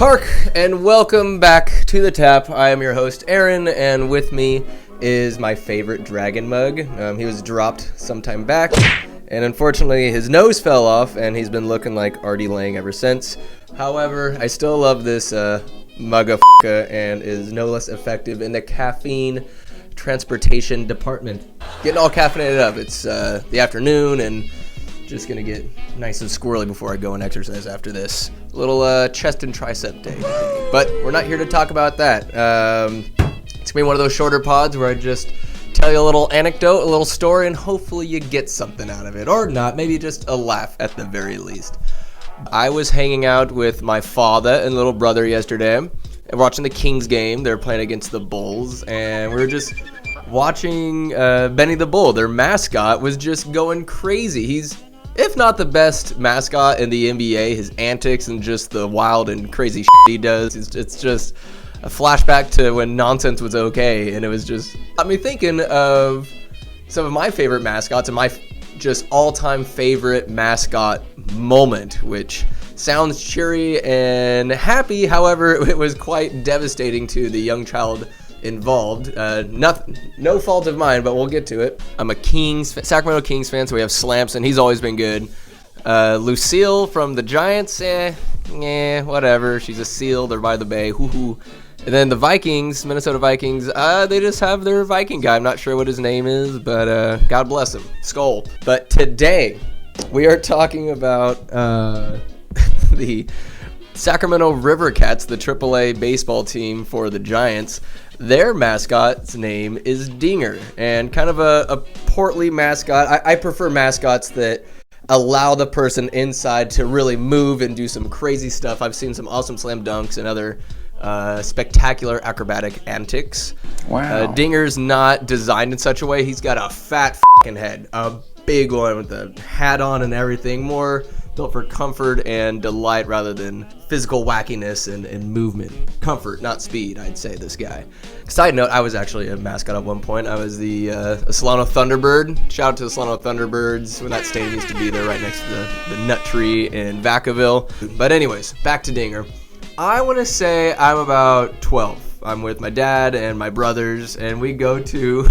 Hark and welcome back to the tap. I am your host Aaron, and with me is my favorite dragon mug. He was dropped sometime back, and unfortunately his nose fell off, and he's been looking like Artie Lang ever since. However, I still love this mugga and is no less effective in the caffeine transportation department. Getting all caffeinated up. It's the afternoon, and just gonna get nice and squirrely before I go and exercise after this. A little chest and tricep day. But we're not here to talk about that. It's gonna be one of those shorter pods where I just tell you a little anecdote, a little story, and hopefully you get something out of it. Or not, maybe just a laugh at the very least. I was hanging out with my father and little brother yesterday and watching the Kings game. They're playing against the Bulls, and we were just watching Benny the Bull. Their mascot was just going crazy. He's, if not the best mascot in the NBA, his antics and just the wild and crazy shit he does, it's just a flashback to when nonsense was okay, and it was just got me thinking of some of my favorite mascots and my just all-time favorite mascot moment, which sounds cheery and happy. However, it was quite devastating to the young child involved. No fault of mine, but we'll get to it. I'm a Sacramento Kings fan, so we have Slamps, and he's always been good. Lucille from the Giants, whatever. She's a seal. They're by the bay. Hoo-hoo. And then the Vikings, Minnesota Vikings, they just have their Viking guy. I'm not sure what his name is, but God bless him. Skull. But today, we are talking about the Sacramento River Cats, the AAA baseball team for the Giants. Their mascot's name is Dinger, and kind of a portly mascot. I prefer mascots that allow the person inside to really move and do some crazy stuff. I've seen some awesome slam dunks and other spectacular acrobatic antics. Wow. Dinger's not designed in such a way. He's got a fat fucking head, a big one with a hat on and everything, more built for comfort and delight rather than physical wackiness and movement. Comfort, not speed, I'd say, this guy. Side note, I was actually a mascot at one point. I was the Solano Thunderbird. Shout out to the Solano Thunderbirds when that stadium used to be there right next to the Nut Tree in Vacaville. But anyways, back to Dinger. I want to say I'm about 12. I'm with my dad and my brothers, and we go to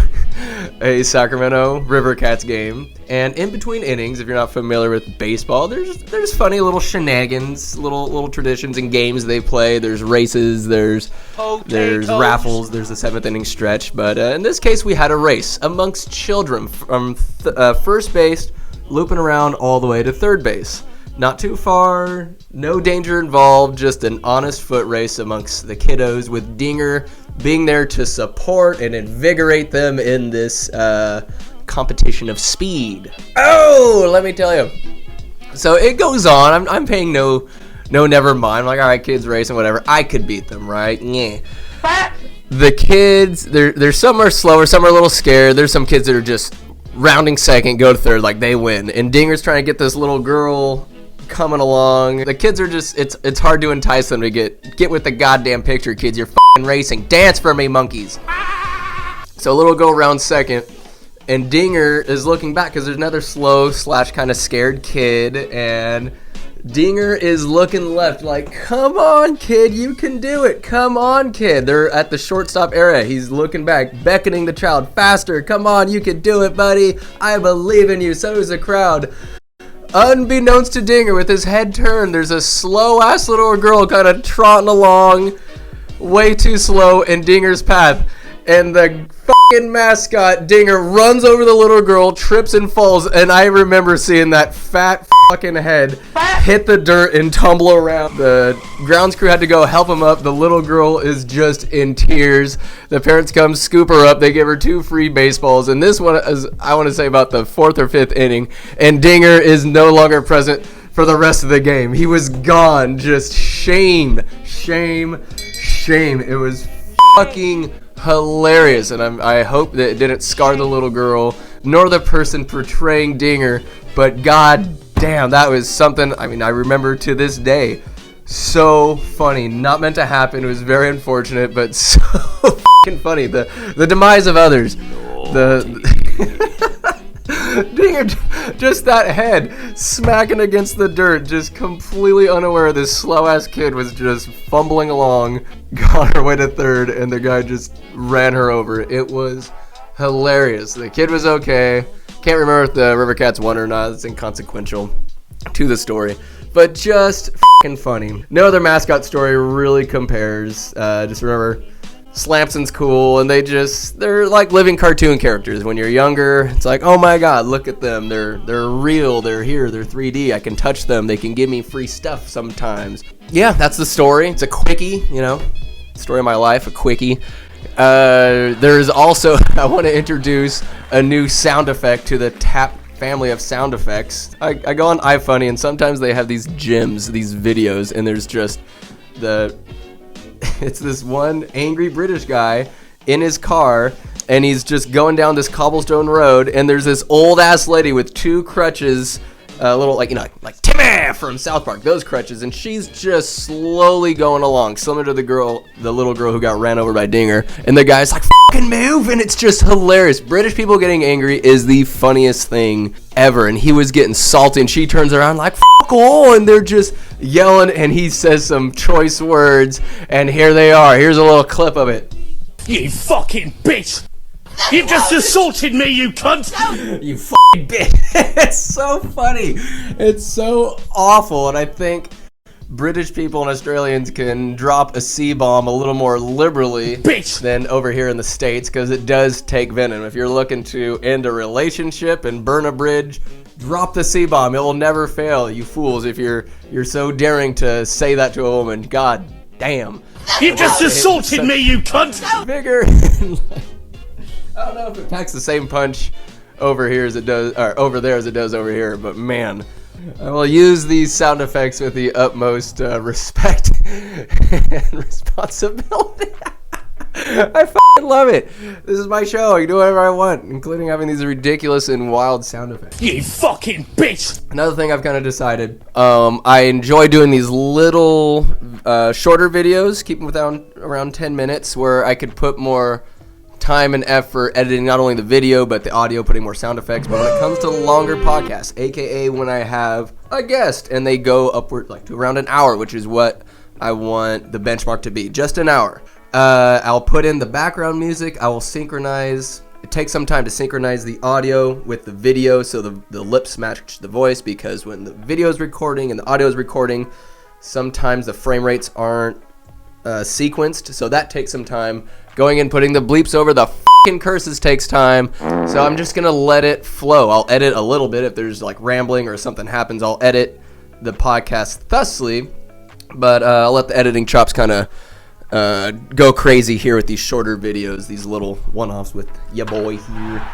a Sacramento River Cats game. And in between innings, if you're not familiar with baseball, there's funny little shenanigans, little traditions and games they play. There's races, there's raffles, there's the 7th inning stretch. But in this case, we had a race amongst children from first base, looping around all the way to third base. Not too far, no danger involved, just an honest foot race amongst the kiddos, with Dinger being there to support and invigorate them in this competition of speed. Oh, let me tell you. So it goes on. I'm paying no never mind. I'm like, all right, kids racing, whatever. I could beat them, right? Yeah. The kids, there's some are slower, some are a little scared. There's some kids that are just rounding second, go to third, like they win. And Dinger's trying to get this little girl coming along. The kids are just, it's hard to entice them to get with the goddamn picture, kids. You're f***ing racing. Dance for me, monkeys. So little girl rounds second, and Dinger is looking back because there's another slow / kind of scared kid, and Dinger is looking left like, come on, kid, you can do it. Come on, kid. They're at the shortstop area. He's looking back, beckoning the child, faster. Come on, you can do it, buddy. I believe in you. So does the crowd. Unbeknownst to Dinger, with his head turned, there's a slow-ass little girl kind of trotting along, way too slow in Dinger's path. And the fucking mascot, Dinger, runs over the little girl, trips and falls, and I remember seeing that fat fucking head hit the dirt and tumble around. The grounds crew had to go help him up. The little girl is just in tears. The parents come scoop her up. They give her 2 free baseballs. And this one is, I want to say, about the 4th or 5th inning. And Dinger is no longer present for the rest of the game. He was gone. Just shame. It was fucking hilarious. And I hope that it didn't scar the little girl nor the person portraying Dinger. But god damn, that was something, I mean, I remember to this day. So funny. Not meant to happen. It was very unfortunate, but so fucking funny. The demise of others. Dinger, just that head smacking against the dirt, just completely unaware this slow-ass kid was just fumbling along, got her way to third, and the guy just ran her over. It was hilarious. The kid was okay. Can't remember if the River Cats won or not. It's inconsequential to the story, but just f***ing funny. No other mascot story really compares. Just remember, Slampson's cool, and they're like living cartoon characters. When you're younger, it's like, oh my god, look at them. They're real, they're here, they're 3D. I can touch them, they can give me free stuff sometimes. Yeah, that's the story. It's a quickie, story of my life, a quickie. There's also, I want to introduce a new sound effect to the tap family of sound effects. I go on iFunny, and sometimes they have these gems, these videos, and there's just it's this one angry British guy in his car, and he's just going down this cobblestone road, and there's this old ass lady with two crutches, little like Timmy from South Park, those crutches, and she's just slowly going along, similar to the little girl who got ran over by Dinger, and the guy's like, fucking move, and it's just hilarious. British people getting angry is the funniest thing ever, and he was getting salty, and she turns around like, fuck all, and they're just yelling, and he says some choice words, and here they are. Here's a little clip of it. You fucking bitch! You just assaulted me, you cunt! You fucking bitch! It's so funny. It's so awful, and I think British people and Australians can drop a C-bomb a little more liberally than over here in the States, because it does take venom. If you're looking to end a relationship and burn a bridge, drop the C-bomb. It will never fail, you fools, if you're so daring to say that to a woman. God damn. You just assaulted me, you cunt! Bigger. I don't know if it packs the same punch over here as it does, or over there as it does over here, but man, I will use these sound effects with the utmost respect and responsibility. I fucking love it. This is my show. I can do whatever I want, including having these ridiculous and wild sound effects. You fucking bitch! Another thing I've kind of decided, I enjoy doing these little shorter videos, keep them around 10 minutes, where I could put more time and effort editing not only the video but the audio, putting more sound effects. But when it comes to longer podcasts, aka when I have a guest and they go upward like to around an hour, which is what I want the benchmark to be, just an hour, I'll put in the background music. I will synchronize. It takes some time to synchronize the audio with the video so the lips match the voice, because when the video is recording and the audio is recording, sometimes the frame rates aren't sequenced, so that takes some time. Going and putting the bleeps over the fucking curses takes time, so I'm just gonna let it flow. I'll edit a little bit if there's like rambling or something happens. I'll edit the podcast thusly, but I'll let the editing chops kind of go crazy here with these shorter videos, these little one-offs with ya boy here.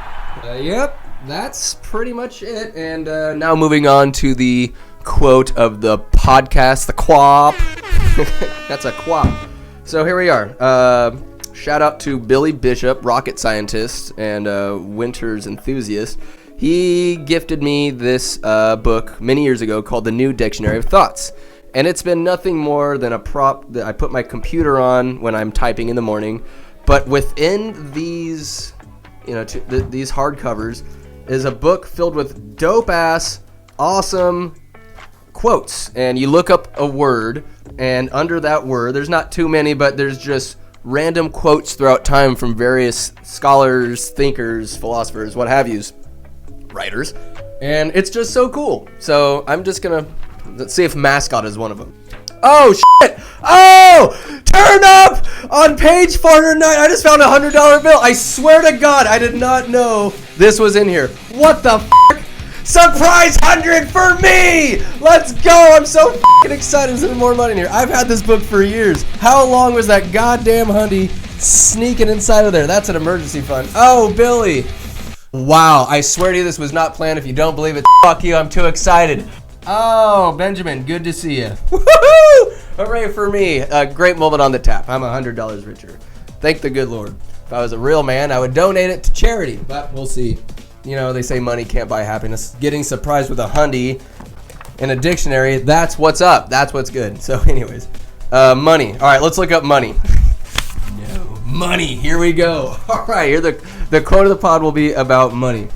Yep, that's pretty much it. And now moving on to the quote of the podcast, the quap. That's a quap. So here we are. Shout out to Billy Bishop, rocket scientist and Winter's enthusiast. He gifted me this book many years ago called The New Dictionary of Thoughts. And it's been nothing more than a prop that I put my computer on when I'm typing in the morning. But within these, these hardcovers is a book filled with dope-ass, awesome quotes. And you look up a word, and under that word, there's not too many, but there's just random quotes throughout time from various scholars, thinkers, philosophers, what have yous, writers. And it's just so cool. So I'm just going to... let's see if Mascot is one of them. Oh, shit! Oh! Turn up! On page 409, I just found a $100 bill. I swear to God, I did not know this was in here. What the f***? Surprise 100 for me! Let's go! I'm so f***ing excited. There's more money in here. I've had this book for years. How long was that goddamn hundy sneaking inside of there? That's an emergency fund. Oh, Billy. Wow, I swear to you, this was not planned. If you don't believe it, fuck you. I'm too excited. Oh, Benjamin, good to see you. Woohoo! Hooray for me. A great moment on the tap. I'm $100 richer. Thank the good Lord. If I was a real man, I would donate it to charity, but we'll see. They say money can't buy happiness. Getting surprised with a hundy in a dictionary, that's what's up. That's what's good. So anyways, money. All right, let's look up money. No, money. Here we go. All right, here the quote of the pod will be about money.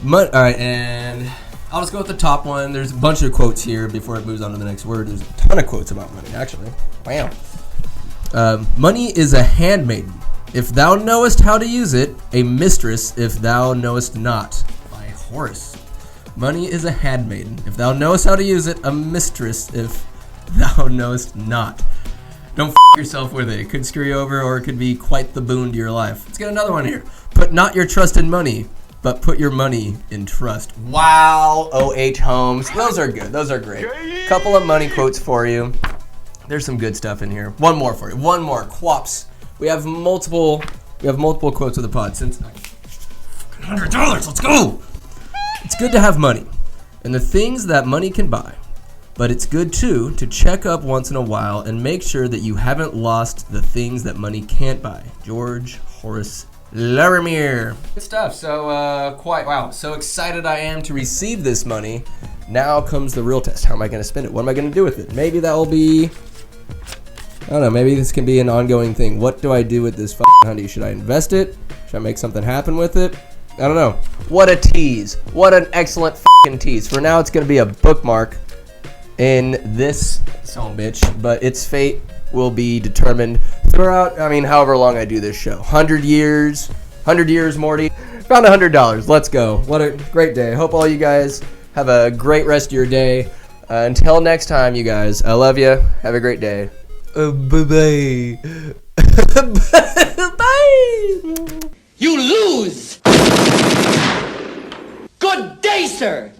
Alright, and I'll just go with the top one. There's a bunch of quotes here before it moves on to the next word. There's a ton of quotes about money, actually. Wow. Money is a handmaiden. If thou knowest how to use it, a mistress if thou knowest not. By Horace. Money is a handmaiden. If thou knowest how to use it, a mistress if thou knowest not. Don't f*** yourself with it. It could screw you over, or it could be quite the boon to your life. Let's get another one here. Put not your trust in money, but put your money in trust. Wow, O.H. Holmes. Those are good. Those are great. Couple of money quotes for you. There's some good stuff in here. One more for you. One more. Quaps. We have multiple quotes of the pod since $100. Let's go. It's good to have money and the things that money can buy, but it's good too to check up once in a while and make sure that you haven't lost the things that money can't buy. George Horace Larimer. Good stuff. So wow. So excited I am to receive this money. Now comes the real test. How am I going to spend it? What am I going to do with it? Maybe that will be, I don't know, maybe this can be an ongoing thing. What do I do with this honey? Should I invest it? Should I make something happen with it? I don't know. What a tease. What an excellent tease. For now, it's going to be a bookmark in this son of a bitch, but its fate will be determined throughout, however long I do this show. 100 years, Morty. Found $100. Let's go. What a great day. Hope all you guys have a great rest of your day. Until next time, you guys, I love you. Have a great day. Bye-bye. Bye. You lose! Good day, sir!